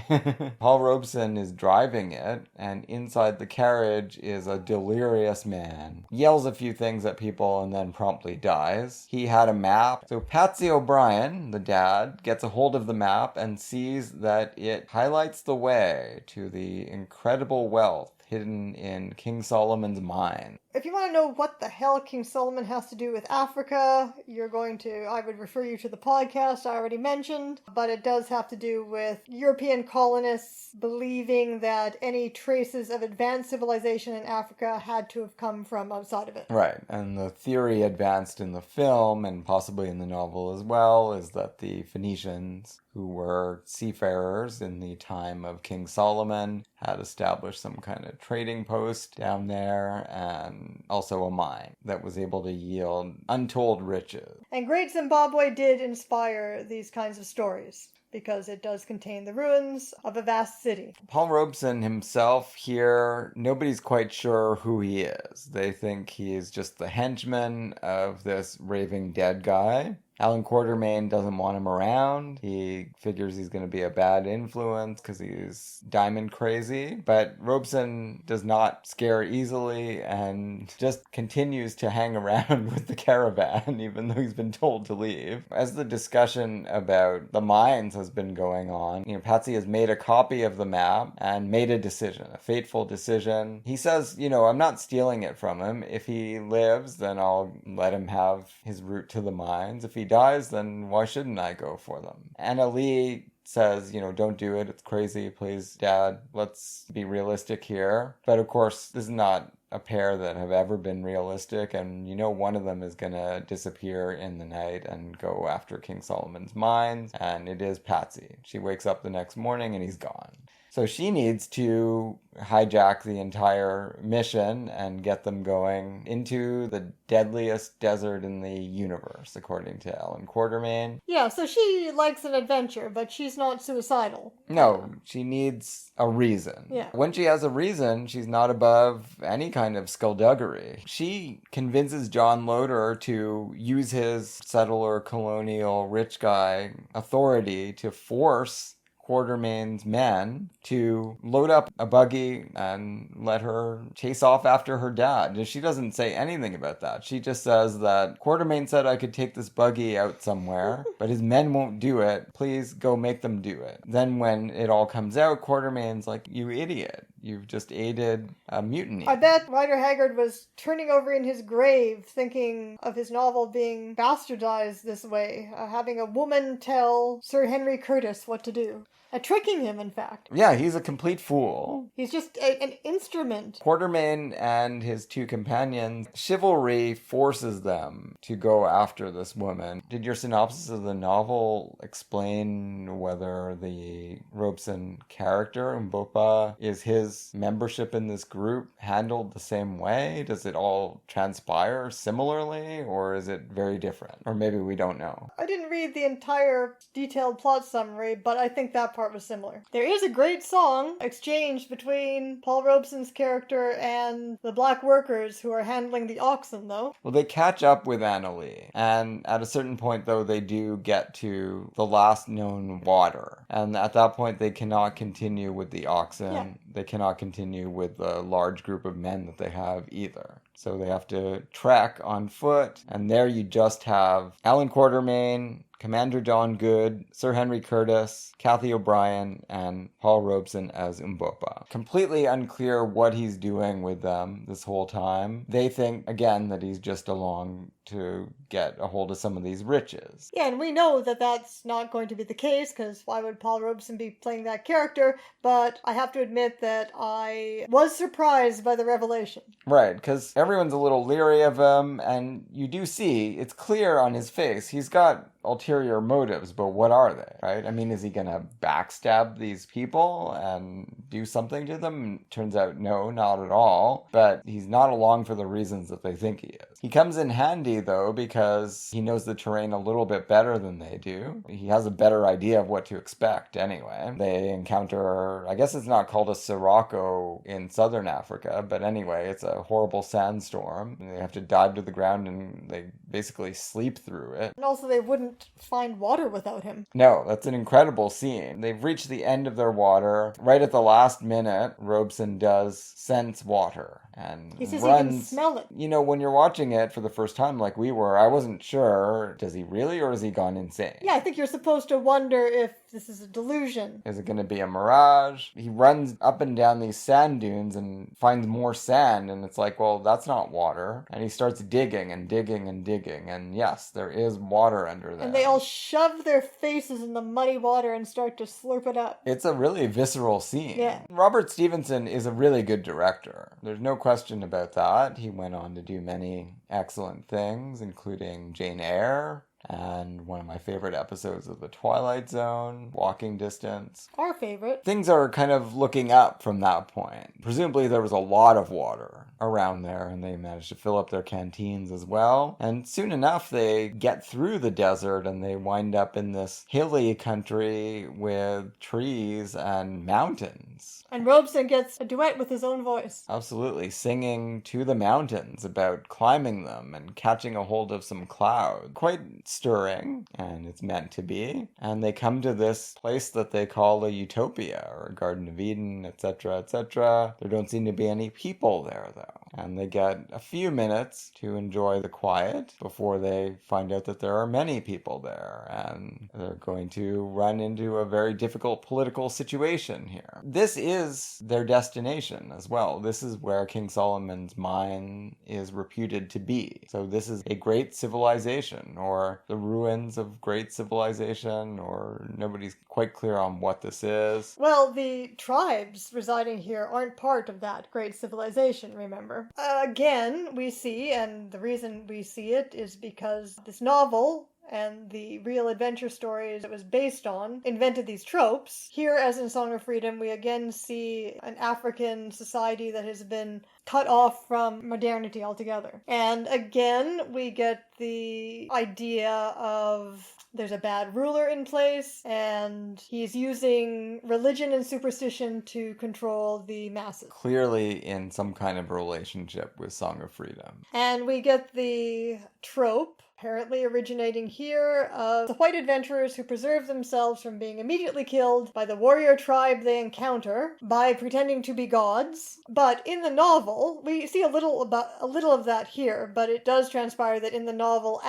Paul Robeson is driving it, and inside the carriage is a delirious man. Yells a few things at people and then promptly dies. He had a map. So Patsy O'Brien, the dad, gets a hold of the map and sees that it highlights the way to the incredible wealth hidden in King Solomon's mine. If you want to know what the hell King Solomon has to do with Africa, I would refer you to the podcast I already mentioned, but it does have to do with European colonists believing that any traces of advanced civilization in Africa had to have come from outside of it. Right, and the theory advanced in the film, and possibly in the novel as well, is that the Phoenicians, who were seafarers in the time of King Solomon, had established some kind of trading post down there and also a mine that was able to yield untold riches. And Great Zimbabwe did inspire these kinds of stories, because it does contain the ruins of a vast city. Paul Robeson himself here, nobody's quite sure who he is. They think he's just the henchman of this raving dead guy. Alan Quatermain doesn't want him around. He figures he's going to be a bad influence because he's diamond crazy. But Robeson does not scare easily and just continues to hang around with the caravan, even though he's been told to leave. As the discussion about the mines has been going on, Patsy has made a copy of the map and made a decision, a fateful decision. He says, I'm not stealing it from him. If he lives, then I'll let him have his route to the mines. If he dies, then why shouldn't I go for them? Anna Lee says, don't do it. It's crazy. Please, Dad, let's be realistic here. But of course, this is not a pair that have ever been realistic, and one of them is going to disappear in the night and go after King Solomon's mines, and it is Patsy. She wakes up the next morning and he's gone. So she needs to hijack the entire mission and get them going into the deadliest desert in the universe, according to Alan Quatermain. Yeah, so she likes an adventure, but she's not suicidal. No, she needs a reason. Yeah. When she has a reason, she's not above any kind of skullduggery. She convinces John Loder to use his settler, colonial, rich guy authority to force Quatermain's men to load up a buggy and let her chase off after her dad. She doesn't say anything about that. She just says that Quatermain said I could take this buggy out somewhere, but his men won't do it. Please go make them do it. Then when it all comes out, Quatermain's like, you idiot. You've just aided a mutiny. I bet Ryder Haggard was turning over in his grave thinking of his novel being bastardized this way, having a woman tell Sir Henry Curtis what to do. Tricking him, in fact. Yeah, he's a complete fool. He's just an instrument. Quatermain and his two companions, chivalry forces them to go after this woman. Did your synopsis of the novel explain whether the Robeson character, Mbopa, is his membership in this group handled the same way? Does it all transpire similarly, or is it very different? Or maybe we don't know. I didn't read the entire detailed plot summary, but I think that part was similar. There is a great song exchanged between Paul Robeson's character and the black workers who are handling the oxen, though. Well, they catch up with Anna Lee, and at a certain point, though, they do get to the last known water, and at that point, they cannot continue with the oxen. Yeah. They cannot continue with the large group of men that they have either. So they have to trek on foot, and there you just have Alan Quatermain, Commander Don Good, Sir Henry Curtis, Kathy O'Brien, and Paul Robeson as Mbopa. Completely unclear what he's doing with them this whole time. They think, again, that he's just along to get a hold of some of these riches. Yeah, and we know that that's not going to be the case, because why would Paul Robeson be playing that character? But I have to admit that I was surprised by the revelation. Right, because everyone's a little leery of him, and you do see, it's clear on his face, he's got ulterior motives, but what are they, right? I mean, is he gonna backstab these people and do something to them? Turns out, no, not at all. But he's not along for the reasons that they think he is. He comes in handy, though, because he knows the terrain a little bit better than they do. He has a better idea of what to expect, anyway. They encounter, I guess it's not called a sirocco in southern Africa, but anyway, it's a horrible sandstorm. They have to dive to the ground and they basically sleep through it. And also they wouldn't find water without him. No, that's an incredible scene. They've reached the end of their water. Right at the last minute, Robeson does sense water and he says runs. He can smell it. When you're watching it for the first time like we were, I wasn't sure, does he really or has he gone insane? Yeah, I think you're supposed to wonder if this is a delusion. Is it going to be a mirage? He runs up and down these sand dunes and finds more sand, and it's like, well, that's not water. And he starts digging and digging and digging, and yes, there is water under there. And they all shove their faces in the muddy water and start to slurp it up. It's a really visceral scene. Yeah. Robert Stevenson is a really good director. There's no question about that. He went on to do many excellent things, including Jane Eyre and one of my favorite episodes of The Twilight Zone, Walking Distance. Our favorite. Things are kind of looking up from that point. Presumably there was a lot of water around there, and they managed to fill up their canteens as well. And soon enough, they get through the desert and they wind up in this hilly country with trees and mountains. And Robeson gets a duet with his own voice. Absolutely, singing to the mountains about climbing them and catching a hold of some cloud. Quite stirring, and it's meant to be. And they come to this place that they call a utopia, or a Garden of Eden, etc., etc. There don't seem to be any people there, though. And they get a few minutes to enjoy the quiet before they find out that there are many people there, and they're going to run into a very difficult political situation here. This is their destination as well. This is where King Solomon's mine is reputed to be. So this is a great civilization, or the ruins of great civilization, or nobody's quite clear on what this is. Well, the tribes residing here aren't part of that great civilization, remember? Again, we see, and the reason we see it is because this novel and the real adventure stories it was based on invented these tropes. Here, as in Song of Freedom, we again see an African society that has been cut off from modernity altogether. And again, we get the idea of there's a bad ruler in place, and he's using religion and superstition to control the masses. Clearly in some kind of relationship with Song of Freedom. And we get the trope, apparently originating here, of the white adventurers who preserve themselves from being immediately killed by the warrior tribe they encounter by pretending to be gods. But in the novel, we see a little of that here, but it does transpire that in the novel,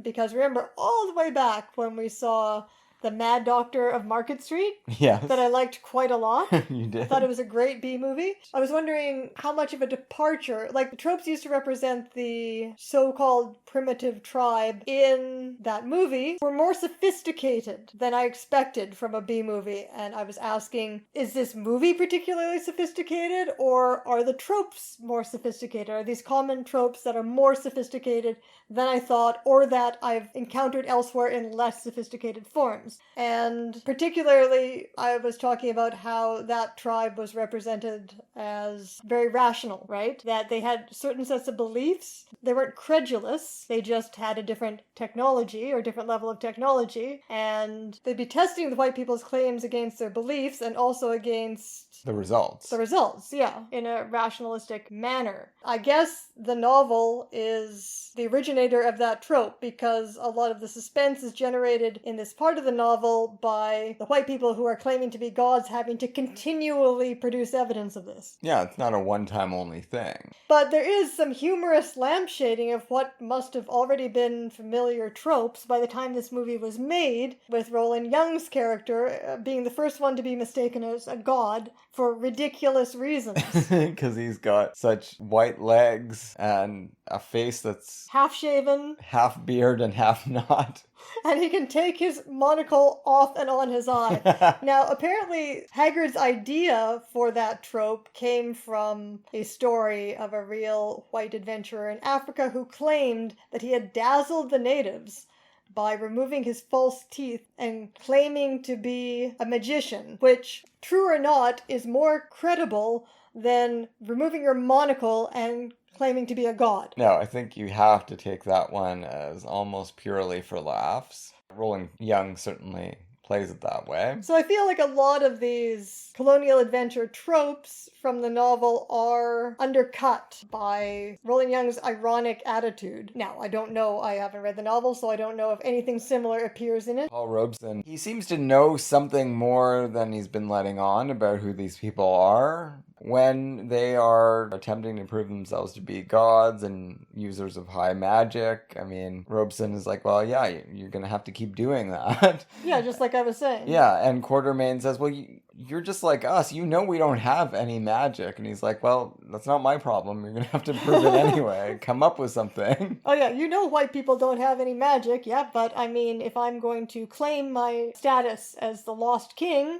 because remember all the way back when we saw The Mad Doctor of Market Street? Yes. That I liked quite a lot. You did? I thought it was a great B-movie. I was wondering how much of a departure, like the tropes used to represent the so-called primitive tribe in that movie, were more sophisticated than I expected from a B-movie. And I was asking, is this movie particularly sophisticated, or are the tropes more sophisticated? Are these common tropes that are more sophisticated than I thought, or that I've encountered elsewhere in less sophisticated forms? And particularly, I was talking about how that tribe was represented as very rational, right? That they had certain sets of beliefs. They weren't credulous. They just had a different technology or different level of technology. And they'd be testing the white people's claims against their beliefs and also against the results. The results, yeah, in a rationalistic manner. I guess the novel is the originator of that trope because a lot of the suspense is generated in this part of the novel by the white people who are claiming to be gods having to continually produce evidence of this. Yeah, it's not a one-time only thing. But there is some humorous lampshading of what must have already been familiar tropes by the time this movie was made, with Roland Young's character being the first one to be mistaken as a god for ridiculous reasons. Because he's got such white legs and a face that's half-shaven, half beard and half not. And he can take his monocle off and on his eye. Now, apparently, Haggard's idea for that trope came from a story of a real white adventurer in Africa who claimed that he had dazzled the natives by removing his false teeth and claiming to be a magician, which, true or not, is more credible than removing your monocle and claiming to be a god. No, I think you have to take that one as almost purely for laughs. Roland Young certainly plays it that way. So I feel like a lot of these colonial adventure tropes from the novel are undercut by Roland Young's ironic attitude. Now, I don't know, I haven't read the novel, so I don't know if anything similar appears in it. Paul Robeson, he seems to know something more than he's been letting on about who these people are. When they are attempting to prove themselves to be gods and users of high magic, I mean, Robeson is like, well, yeah, you're going to have to keep doing that. Yeah, just like I was saying. Yeah, and Quartermain says, well, you're just like us. You know we don't have any magic. And he's like, well, that's not my problem. You're going to have to prove it anyway. Come up with something. Oh yeah, you know white people don't have any magic, yeah, but I mean, if I'm going to claim my status as the lost king,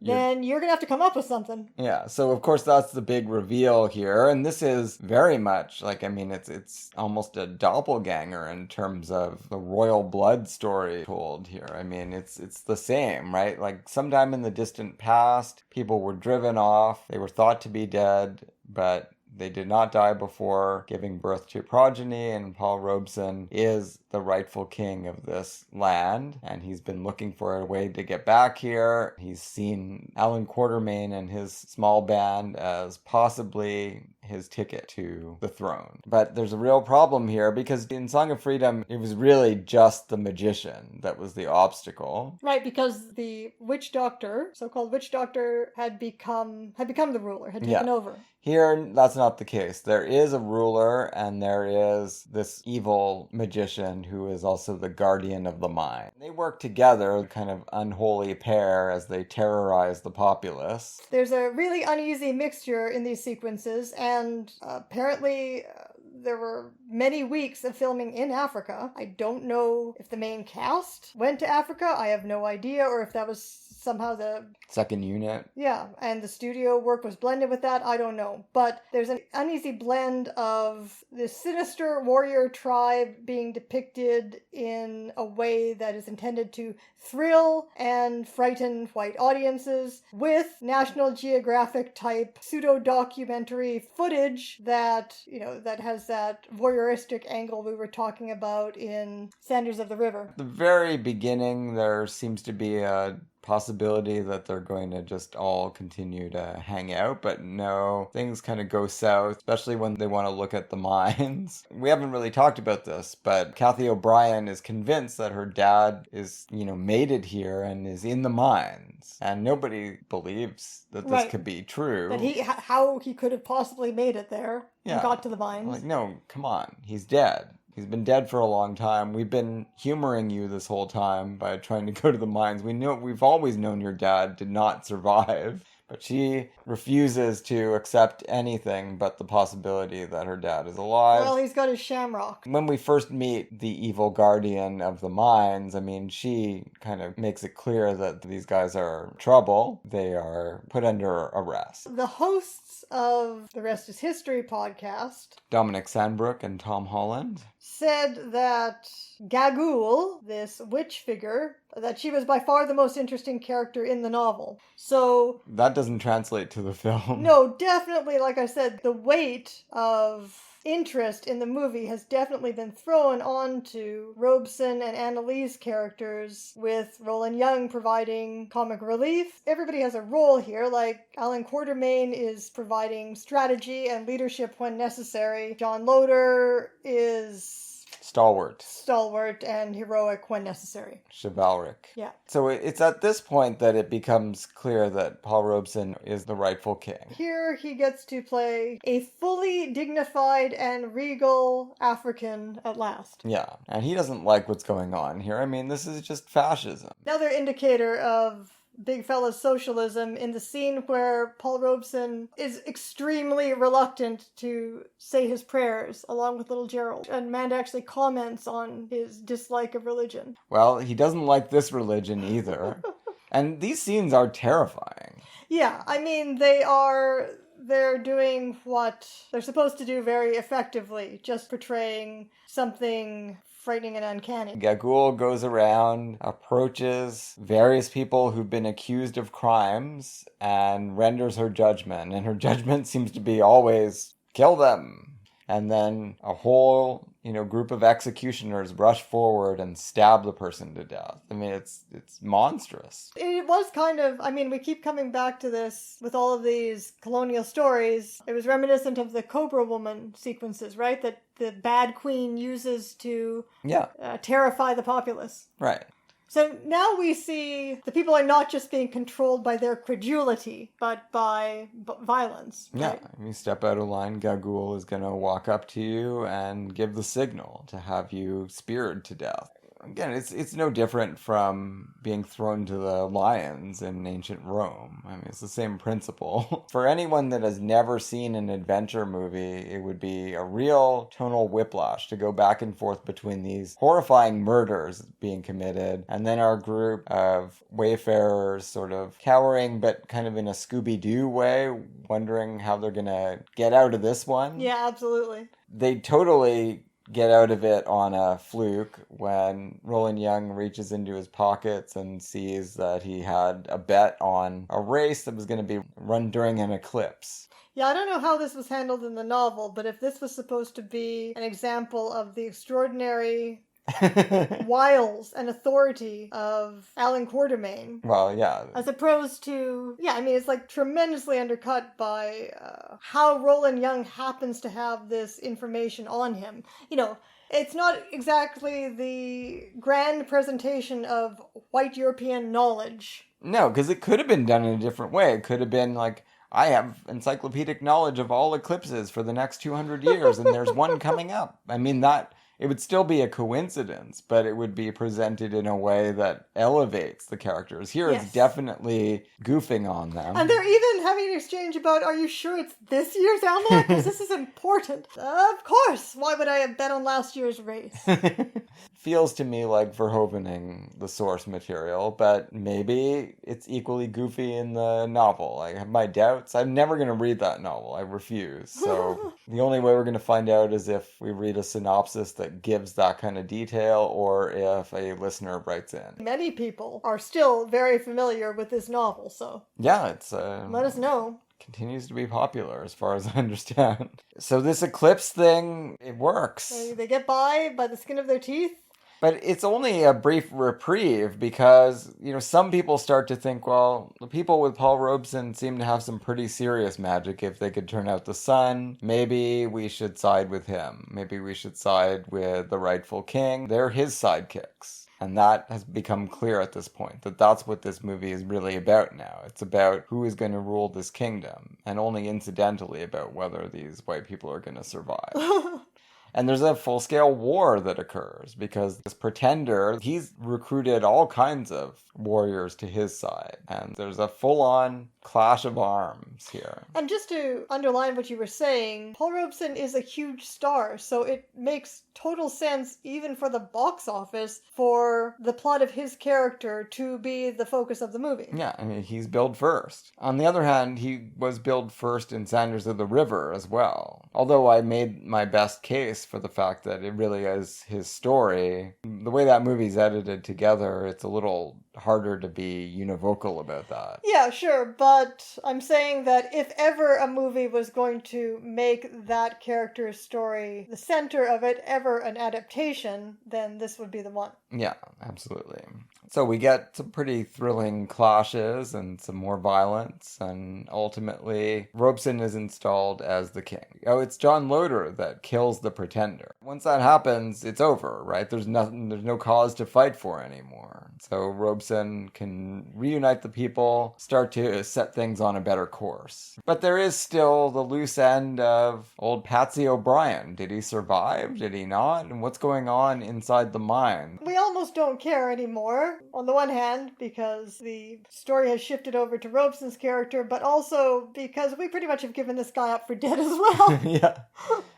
then you're gonna have to come up with something. Yeah, so of course that's the big reveal here, and this is very much like, I mean, it's almost a doppelganger in terms of the royal blood story told here. I mean, it's the same, right? Like sometime in the distant past, people were driven off, they were thought to be dead, but they did not die before giving birth to progeny, and Paul Robeson is the rightful king of this land, and he's been looking for a way to get back here. He's seen Alan Quatermain and his small band as possibly his ticket to the throne. But there's a real problem here, because in Song of Freedom, it was really just the magician that was the obstacle. Right, because the witch doctor, so-called witch doctor, had become the ruler, had taken over. Here, that's not the case. There is a ruler, and there is this evil magician who is also the guardian of the mind. They work together, a kind of unholy pair, as they terrorize the populace. There's a really uneasy mixture in these sequences, and apparently there were many weeks of filming in Africa. I don't know if the main cast went to Africa. I have no idea, or if that was somehow the second unit. Yeah, and the studio work was blended with that. I don't know. But there's an uneasy blend of this sinister warrior tribe being depicted in a way that is intended to thrill and frighten white audiences, with National Geographic type pseudo-documentary footage that, that has that voyeuristic angle we were talking about in Sanders of the River. At the very beginning, there seems to be a possibility that they're going to just all continue to hang out, but no, things kind of go south, especially when they want to look at the mines. We haven't really talked about this, but Kathy O'Brien is convinced that her dad is, mated here and is in the mines, and nobody believes that this could be true. That how he could have possibly made it there and got to the mines. Like, no, come on, he's dead. He's been dead for a long time. We've been humoring you this whole time by trying to go to the mines. We've always known your dad did not survive. But she refuses to accept anything but the possibility that her dad is alive. Well, he's got his shamrock. When we first meet the evil guardian of the mines, I mean, she kind of makes it clear that these guys are trouble. They are put under arrest. The hosts of The Rest is History podcast, Dominic Sandbrook and Tom Holland, said that Gagool, this witch figure, that she was by far the most interesting character in the novel. So that doesn't translate to the film. No, definitely, like I said, the weight of interest in the movie has definitely been thrown onto Robeson and Annalee's characters, with Roland Young providing comic relief. Everybody has a role here, like Alan Quatermain is providing strategy and leadership when necessary. John Loder is stalwart and heroic when necessary. Chivalric. Yeah. So it's at this point that it becomes clear that Paul Robeson is the rightful king. Here he gets to play a fully dignified and regal African at last. Yeah, and he doesn't like what's going on here. I mean, this is just fascism. Another indicator of big fella's socialism in the scene where Paul Robeson is extremely reluctant to say his prayers along with little Gerald. And Amanda actually comments on his dislike of religion. Well, he doesn't like this religion either. And these scenes are terrifying. Yeah, I mean, they're doing what they're supposed to do very effectively, just portraying something frightening and uncanny. Gagool goes around, approaches various people who've been accused of crimes, and renders her judgment. And her judgment seems to be always, kill them. And then a whole, group of executioners rush forward and stab the person to death. I mean, it's monstrous. It was kind of, we keep coming back to this with all of these colonial stories. It was reminiscent of the Cobra Woman sequences, right? That the bad queen uses to terrify the populace. Right. So now we see the people are not just being controlled by their credulity, but by violence. Yeah, right? If you step out of line, Gagool is going to walk up to you and give the signal to have you speared to death. again, it's no different from being thrown to the lions in ancient Rome. I mean, it's the same principle. For anyone that has never seen an adventure movie, it would be a real tonal whiplash to go back and forth between these horrifying murders being committed and then our group of wayfarers sort of cowering but kind of in a Scooby-Doo way, wondering how they're gonna get out of this one. Yeah, absolutely. They totally get out of it on a fluke when Roland Young reaches into his pockets and sees that he had a bet on a race that was going to be run during an eclipse. Yeah, I don't know how this was handled in the novel, but if this was supposed to be an example of the extraordinary wiles and authority of Alan Quatermain. Well, yeah. As opposed to, it's like tremendously undercut by how Roland Young happens to have this information on him. It's not exactly the grand presentation of white European knowledge. No, because it could have been done in a different way. It could have been like, I have encyclopedic knowledge of all eclipses for the next 200 years, and there's one coming up. I mean, it would still be a coincidence, but it would be presented in a way that elevates the characters. Here, It's definitely goofing on them. And they're even having an exchange about, are you sure it's this year's almanac? Because this is important. Of course. Why would I have bet on last year's race? Feels to me like Verhoevening, the source material, but maybe it's equally goofy in the novel. I have my doubts. I'm never going to read that novel. I refuse. So the only way we're going to find out is if we read a synopsis that gives that kind of detail or if a listener writes in. Many people are still very familiar with this novel, so... Yeah, it's... let us know. Continues to be popular as far as I understand. So this eclipse thing, it works. They get by the skin of their teeth. But it's only a brief reprieve because, some people start to think, well, the people with Paul Robeson seem to have some pretty serious magic. If they could turn out the sun, maybe we should side with him. Maybe we should side with the rightful king. They're his sidekicks. And that has become clear at this point, that that's what this movie is really about now. It's about who is going to rule this kingdom, and only incidentally about whether these white people are going to survive. And there's a full-scale war that occurs because this pretender, he's recruited all kinds of warriors to his side. And there's a full-on clash of arms here. And just to underline what you were saying, Paul Robeson is a huge star, so it makes total sense, even for the box office, for the plot of his character to be the focus of the movie. Yeah, I mean, he's billed first. On the other hand, he was billed first in Sanders of the River as well. Although I made my best case for the fact that it really is his story. The way that movie's edited together, it's a little harder to be univocal about that. Yeah, sure, but I'm saying that if ever a movie was going to make that character's story the center of it, ever an adaptation, then this would be the one. Yeah, absolutely. So we get some pretty thrilling clashes and some more violence, and ultimately Robeson is installed as the king. Oh, it's John Loder that kills the pretender. Once that happens, it's over, right? There's no cause to fight for anymore. So Robeson can reunite the people, start to set things on a better course. But there is still the loose end of old Patsy O'Brien. Did he survive? Did he not? And what's going on inside the mind? We almost don't care anymore. On the one hand, because the story has shifted over to Robeson's character, but also because we pretty much have given this guy up for dead as well. Yeah.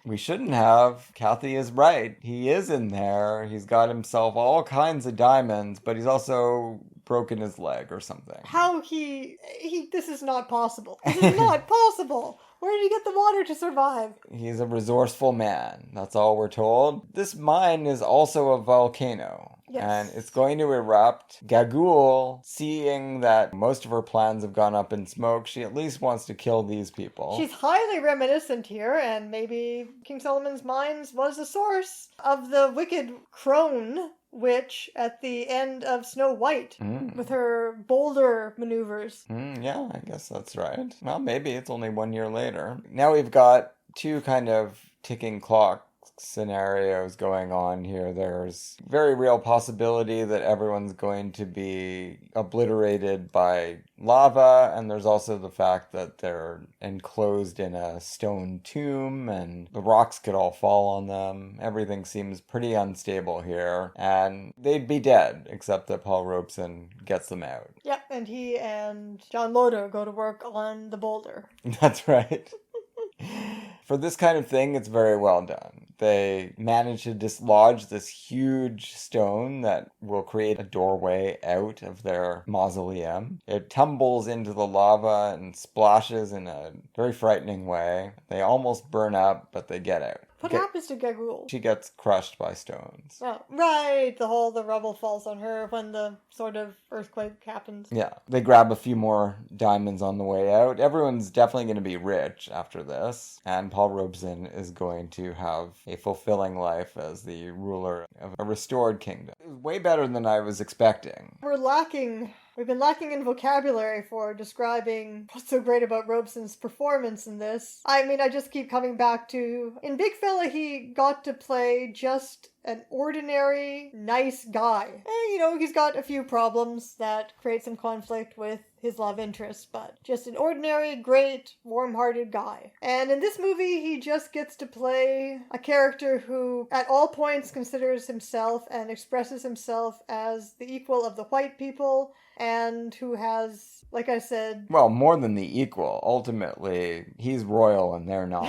We shouldn't have. Kathy is right. He is in there. He's got himself all kinds of diamonds, but he's also broken his leg or something. How this is not possible. This is not possible. Where did he get the water to survive? He's a resourceful man. That's all we're told. This mine is also a volcano. Yes. And it's going to erupt. Gagool, seeing that most of her plans have gone up in smoke, she at least wants to kill these people. She's highly reminiscent here, and maybe King Solomon's Mines was the source of the wicked crone witch at the end of Snow White with her boulder maneuvers. Yeah, I guess that's right. Well, maybe it's only 1 year later. Now we've got two kind of ticking clocks scenarios going on here. There's very real possibility that everyone's going to be obliterated by lava, and there's also the fact that they're enclosed in a stone tomb and the rocks could all fall on them. Everything seems pretty unstable here, and they'd be dead except that Paul Robeson gets them out. Yep, and he and John Loder go to work on the boulder. That's right. For this kind of thing, it's very well done. They manage to dislodge this huge stone that will create a doorway out of their mausoleum. It tumbles into the lava and splashes in a very frightening way. They almost burn up, but they get out. What happens to Gagul? She gets crushed by stones. Oh, right. The rubble falls on her when the sort of earthquake happens. Yeah. They grab a few more diamonds on the way out. Everyone's definitely going to be rich after this. And Paul Robeson is going to have a fulfilling life as the ruler of a restored kingdom. It was way better than I was expecting. We've been lacking in vocabulary for describing what's so great about Robeson's performance in this. I mean, I just keep coming back to, in Big Fella, he got to play just an ordinary, nice guy. And, he's got a few problems that create some conflict with his love interest, but just an ordinary, great, warm-hearted guy. And in this movie, he just gets to play a character who, at all points, considers himself and expresses himself as the equal of the white people, and who has, like I said... Well, more than the equal. Ultimately, he's royal and they're not.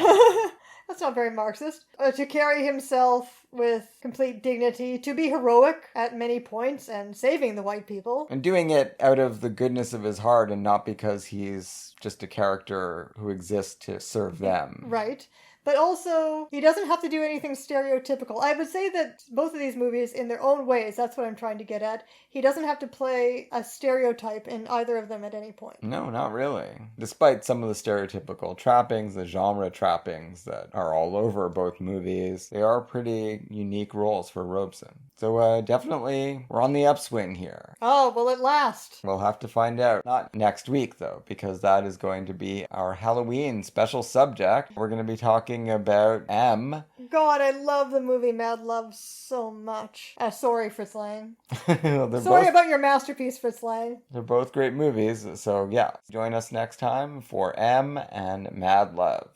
That's not very Marxist. To carry himself with complete dignity, to be heroic at many points and saving the white people. And doing it out of the goodness of his heart and not because he's just a character who exists to serve them. Right. But also, he doesn't have to do anything stereotypical. I would say that both of these movies, in their own ways, that's what I'm trying to get at. He doesn't have to play a stereotype in either of them at any point. No, not really. Despite some of the stereotypical trappings, the genre trappings that are all over both movies, they are pretty unique roles for Robeson. So definitely, we're on the upswing here. Oh, will it last? We'll have to find out. Not next week, though, because that is going to be our Halloween special subject. We're going to be talking about M. God, I love the movie Mad Love so much. Sorry, Fritz Lang. Sorry about your masterpiece, Fritz Lang. They're both great movies, so yeah. Join us next time for M and Mad Love.